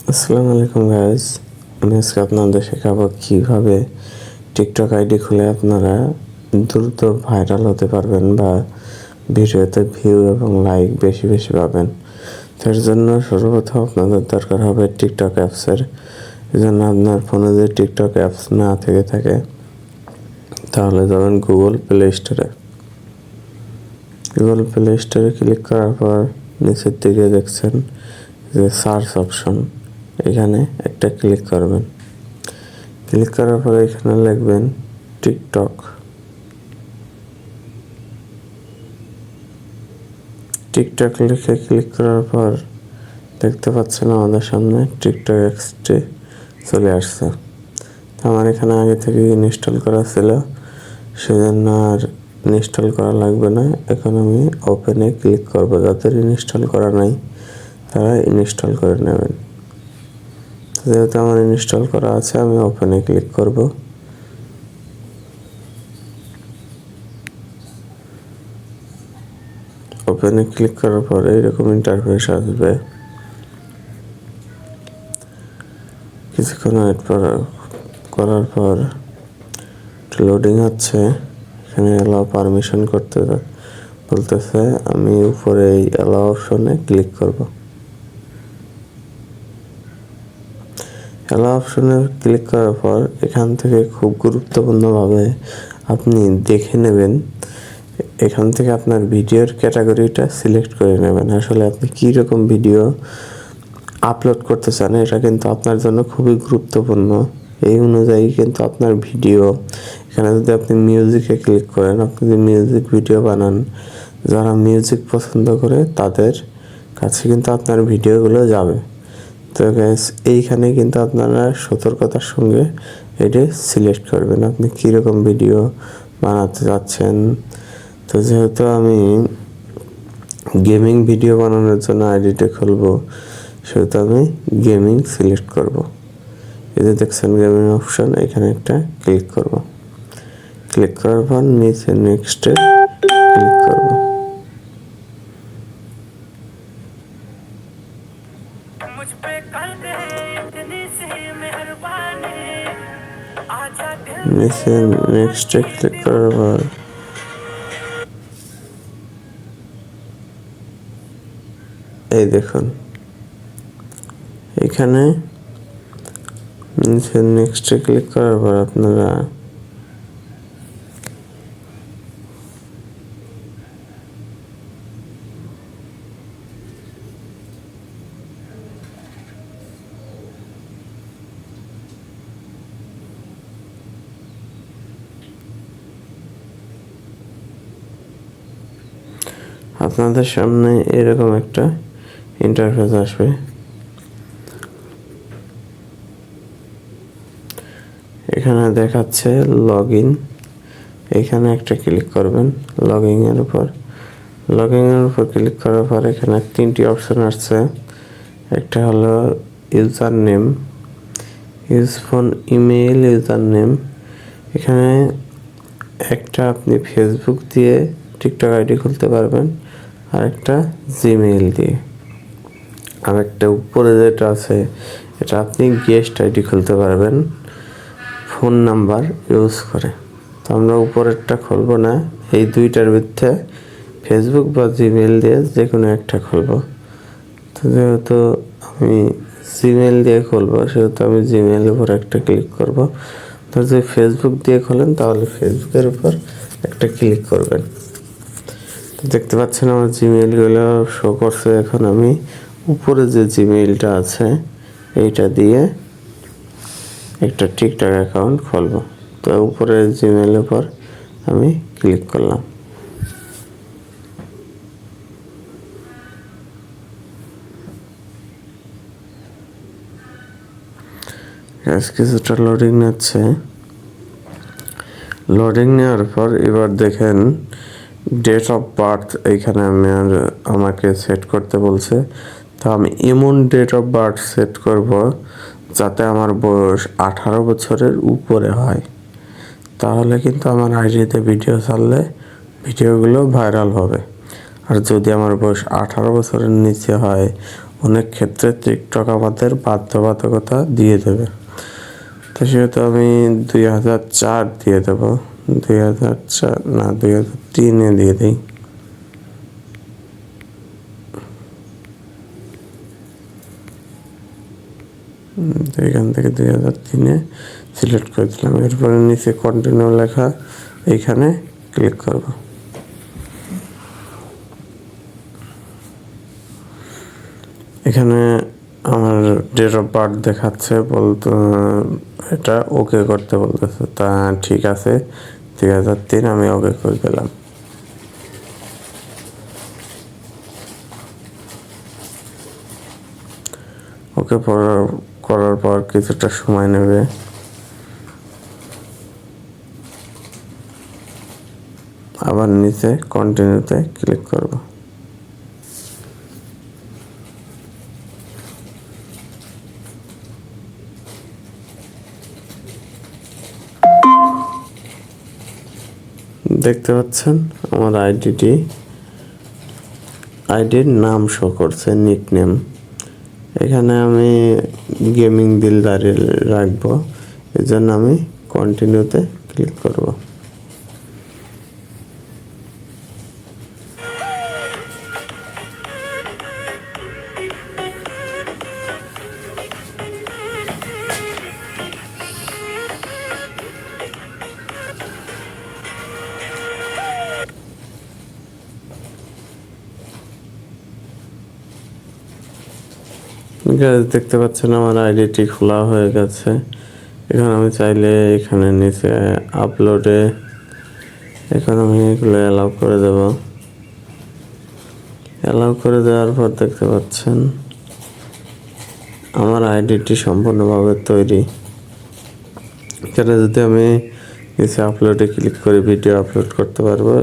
আসসালামু আলাইকুম গাইস, আমি আজকে আপনাদের শেখাবো কীভাবে টিকটক আইডি খুলে আপনারা দ্রুত ভাইরাল হতে পারবেন বা ভিডিওতে ভিউ এবং লাইক বেশি বেশি পাবেন। তার জন্য সর্বপ্রথম আপনাদের দরকার হবে টিকটক অ্যাপসের। এই জন্য আপনার ফোনে যদি টিকটক অ্যাপস না থেকে থাকে তাহলে যাবেন গুগল প্লে স্টোরে। গুগল প্লে স্টোরে ক্লিক করার পর নিচের দিকে দেখছেন যে সার্চ অপশন, এখানে একটা ক্লিক করবেন। ক্লিক করার পরে এখানে লিখবেন টিকটক। টিকটক লিখে ক্লিক করার পর দেখতে পাচ্ছেন আমাদের সামনে টিকটক অ্যাপসটি চলে আসছে। আমার এখানে আগে থেকে ইনস্টল করা ছিল, সেজন্য আর ইনস্টল করা লাগবে না। এখন আমি ওপেনে ক্লিক করব। যাদের ইনস্টল করা নাই তারা ইনস্টল করে নেবেন। যেহেতু আমার ইনস্টল করা আছে, আমি ওপেনে ক্লিক করব। ওপেনে ক্লিক করার পর এইরকম ইন্টারফেস আসবে। কিছুক্ষণ ওয়েট করার পর লোডিং হচ্ছে। এখানে অ্যালাউ পারমিশন করতে বলতেছে, আমি উপরে এই অ্যালাউ অপশনে ক্লিক করব। অ্যালাউ অপশনে ক্লিক করার পর এখান থেকে খুব গুরুত্বপূর্ণভাবে আপনি দেখে নেবেন, এখান থেকে আপনার ভিডিওর ক্যাটাগরিটা সিলেক্ট করে নেবেন। আসলে আপনি কী রকম ভিডিও আপলোড করতে চান এটা কিন্তু আপনার জন্য খুবই গুরুত্বপূর্ণ। এই অনুযায়ী কিন্তু আপনার ভিডিও, এখানে যদি আপনি মিউজিকে ক্লিক করেন, আপনি যদি মিউজিক ভিডিও বানান, যারা মিউজিক পছন্দ করে তাদের কাছে কিন্তু আপনার ভিডিওগুলো যাবে। তো গাইস, এইখানে কিন্তু আপনারা সতর্কতার সঙ্গে এটা সিলেক্ট করবেন আপনি কীরকম ভিডিও বানাতে যাচ্ছেন। তো যেহেতু আমি গেমিং ভিডিও বানানোর জন্য আইডিটা খুলবো, সেহেতু আমি গেমিং সিলেক্ট করব। এই যে দেখছেন গেমিং অপশন, এখানে একটা ক্লিক করব। ক্লিক করার পর নিচে নেক্সটে ক্লিক করব। নিচে নেক্সটে ক্লিক করার পর এই দেখুন এখানে নিচে নেক্সটে ক্লিক করার পর আপনারা আপনাদের সামনে এরকম একটা ইন্টারফেস আসবে। এখানে দেখাচ্ছে লগ ইন, এখানে একটা ক্লিক করবেন। লগ ইনের উপর ক্লিক করার পর এখানে তিনটি অপশন আসছে। একটা হলো user name, use phone, email, user name. এখানে একটা আপনি ফেসবুক দিয়ে টিকটক আইডি খুলতে পারবেন, আর একটা জিমেইল দিয়ে। আর একটা উপরে যেটা আছে এটা আপনি গেস্ট আইডি খুলতে পারবেন ফোন নাম্বার ইউজ করে। তো আমরা উপরেরটা খুলবো না, এই দুইটার ভিতরে ফেসবুক বা জিমেইল দিয়ে যে কোনো একটা খুলবো। তো যেহেতু আমি জিমেইল দিয়ে খুলবো, সেহেতু আমি জিমেইলের উপর একটা ক্লিক করব। তো যদি ফেসবুক দিয়ে খোলেন তাহলে ফেসবুকের উপর একটা ক্লিক করবেন। তো দেখতে পাচ্ছেন আমার জিমেইলগুলো শো করছে। এখন আমি উপরে যে জিমেইলটা আছে এইটা দিয়ে একটা টিকটক অ্যাকাউন্ট খুলব। তো উপরে জিমেইলের উপর আমি ক্লিক করলাম। কিছুটা লোডিং নিচ্ছে। লোডিং নেওয়ার পর এবার দেখেন ডেট অফ বার্থ এইখানে আমাকে সেট করতে বলছে। তো আমি এমন ডেট অফ বার্থ সেট করব যাতে আমার বয়স 18 বছরের উপরে হয়। তাহলে কিন্তু আমার আইডিতে ভিডিও ছাড়লে ভিডিওগুলো ভাইরাল হবে। আর যদি আমার বয়স 18 বছরের নিচে হয় অনেক ক্ষেত্রে টিকটক আমাদের বাধ্যবাধকতা দিয়ে দেবে। তো সেহেতু আমি 2004 দিয়ে দেবো, 2004 না 2003-এ দিয়ে দিই। এখান থেকে 2003-এ সিলেক্ট করে দিলাম। এরপরে নিচে কন্টিনিউ লেখা, এইখানে ক্লিক করব। এখানে আমার ডেট অফ বার্থ দেখাচ্ছে, বলতে এটা ওকে করতে বলতেছে। তা ঠিক আছে, 2003 আমি ওকে করে দিলাম। ওকে করার পর কিছুটা সময় নেবে। আবার নিচে কন্টিনিউতে ক্লিক করব। দেখতে পাচ্ছেন আমার আইডির নাম শো করছে, নিক নেম। এখানে আমি গেমিং দিলদারি রাখবো, এই জন্য আমি কন্টিনিউতে ক্লিক করব। দেখতে পাচ্ছেন আমার আইডিটি খোলা হয়ে গেছে। এখন আমি চাইলে এখানে নিচে আপলোডে এখন আমি এগুলো অ্যালাউ করে দেব। অ্যালাউ করে দেওয়ার পর দেখতে পাচ্ছেন আমার আইডিটি সম্পূর্ণভাবে তৈরি। এখানে যদি আমি নিচে আপলোডে ক্লিক করে ভিডিও আপলোড করতে পারবো।